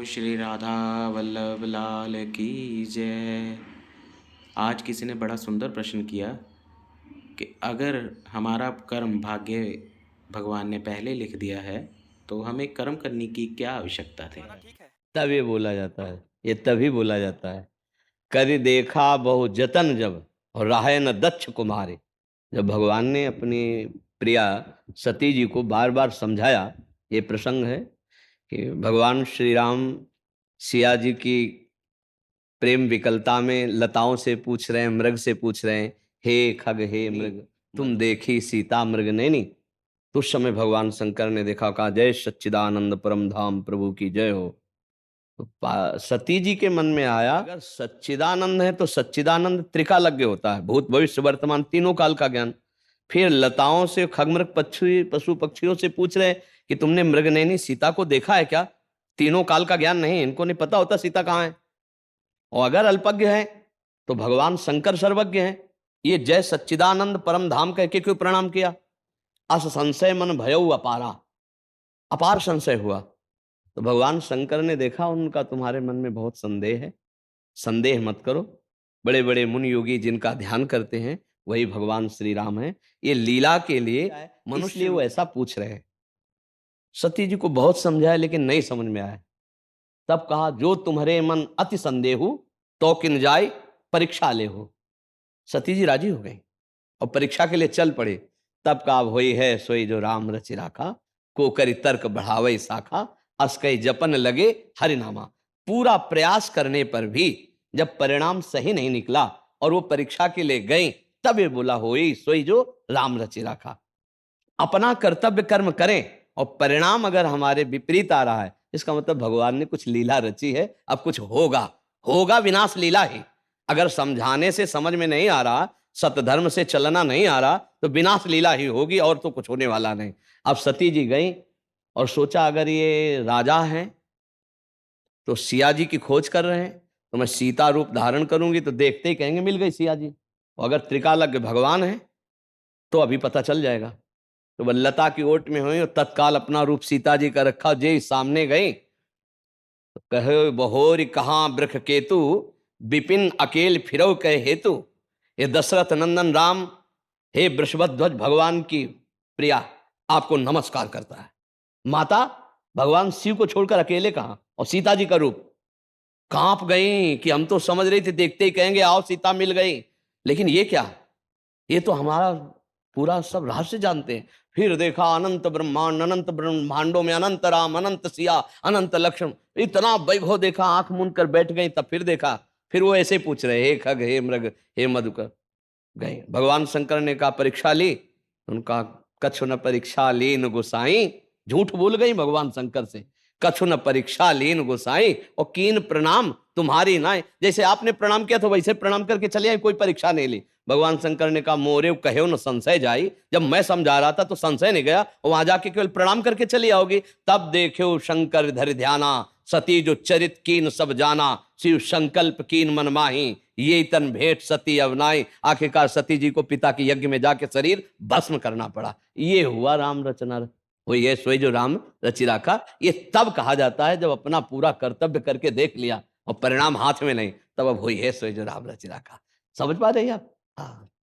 श्री राधा वल्लभ लाल की जय। आज किसी ने बड़ा सुंदर प्रश्न किया कि अगर हमारा कर्म भाग्य भगवान ने पहले लिख दिया है तो हमें कर्म करने की क्या आवश्यकता थी। तब ये बोला जाता है, ये तभी बोला जाता है। कर देखा बहु जतन जब और राहे न दक्ष कुमारे। जब भगवान ने अपनी प्रिया सती जी को बार बार समझाया, ये प्रसंग है कि भगवान श्री राम सिया जी की प्रेम विकलता में लताओं से पूछ रहे हैं, मृग से पूछ रहे हैं, हे खग हे मृग तुम देखी सीता मृग नैनी। तो उस समय भगवान शंकर ने देखा, कहा जय सच्चिदानंद परम धाम प्रभु की जय हो। तो सती जी के मन में आया, अगर सच्चिदानंद है तो सच्चिदानंद त्रिकालज्ञ होता है, भूत भविष्य वर्तमान तीनों काल का ज्ञान। फिर लताओं से खगमृग पक्षी पशु पक्षियों से पूछ रहे कि तुमने मृगनयनी सीता को देखा है क्या। तीनों काल का ज्ञान नहीं, इनको नहीं पता होता सीता कहाँ है। और अगर अल्पज्ञ है तो भगवान शंकर सर्वज्ञ हैं। ये जय सच्चिदानंद परम धाम कह के क्यों प्रणाम किया। अस संशय मन भयउ अपारा, अपार संशय हुआ। तो भगवान शंकर ने देखा उनका तुम्हारे मन में बहुत संदेह है, संदेह मत करो। बड़े बड़े मुनि योगी जिनका ध्यान करते हैं वही भगवान श्री राम है। ये लीला के लिए मनुष्य वो ऐसा पूछ रहे हैं। सती जी को बहुत समझाया लेकिन नहीं समझ में आया। तब कहा जो तुम्हारे मन अति संदेहु तो किन जाय परीक्षा ले हो। सती जी राजी हो गई और परीक्षा के लिए चल पड़े। तब का होई है सोई जो राम रचि राखा, को करी तर्क बढ़ावे शाखा, अस कई जपन लगे हरिनामा। पूरा प्रयास करने पर भी जब परिणाम सही नहीं निकला और वो परीक्षा के लिए गए, तब ये बोला होई सोई जो राम रचि राखा। अपना कर्तव्य कर्म करें और परिणाम अगर हमारे विपरीत आ रहा है, इसका मतलब भगवान ने कुछ लीला रची है, अब कुछ होगा। होगा विनाश लीला ही। अगर समझाने से समझ में नहीं आ रहा, सतधर्म से चलना नहीं आ रहा, तो विनाश लीला ही होगी और तो कुछ होने वाला नहीं। अब सती जी गई और सोचा अगर ये राजा हैं तो सिया जी की खोज कर रहे हैं, तो मैं सीता रूप धारण करूंगी तो देखते ही कहेंगे मिल गई सिया जी। और अगर त्रिकालज्ञ भगवान है तो अभी पता चल जाएगा। तो वह लता की ओट में हुई और तत्काल अपना रूप सीता जी का रखा। जे सामने गई तो कहे बहोरी कहाँ वृख केतु, विपिन अकेल फिरौ कहे हेतु। ये दशरथ नंदन राम, हे वृषभध्वज भगवान की प्रिया, आपको नमस्कार करता है। माता भगवान शिव को छोड़कर अकेले कहां, और सीता जी का रूप। कांप गई कि हम तो समझ रही थी देखते ही कहेंगे आओ सीता मिल गई, लेकिन ये क्या, ये तो हमारा पूरा सब रहस्य जानते हैं। फिर देखा अनंत ब्रह्मांड, अनंत ब्रह्मांडों में अनंत राम, अनंत सिया, अनंत लक्ष्मण, इतना वैभव देखा, आंख मूंद कर बैठ गई। तब फिर देखा, फिर वो ऐसे पूछ रहे हे खग हे मृग हे मधुकर। गए भगवान शंकर ने कहा परीक्षा ली, उनका कछु न परीक्षा लीन गोसाई। झूठ बोल गई भगवान शंकर से, कछु न परीक्षा लीन गोसाई और कीन प्रणाम तुम्हारी नाय। जैसे आपने प्रणाम किया तो वैसे प्रणाम करके चले आए, कोई परीक्षा नहीं ली। भगवान शंकर ने कहा मोरे कहो न संशय जाई। जब मैं समझा रहा था तो संशय नहीं गया, वहां जाके केवल प्रणाम करके चली आओगी। तब देखो शंकर धर ध्याना, सती जो चरित कीन सब जाना, शिव संकल्प कीन मन माही, ये तन भेंट सती अवनाई। आखिरकार सती जी को पिता के यज्ञ में जाके शरीर भस्म करना पड़ा। ये हुआ राम रचना, हुई है सोई जो राम रचि राखा। ये तब कहा जाता है जब अपना पूरा कर्तव्य करके देख लिया और परिणाम हाथ में नहीं, तब अब हुई है सोई जो राम रचि राखा। समझ पा रहे हैं आप। हाँ।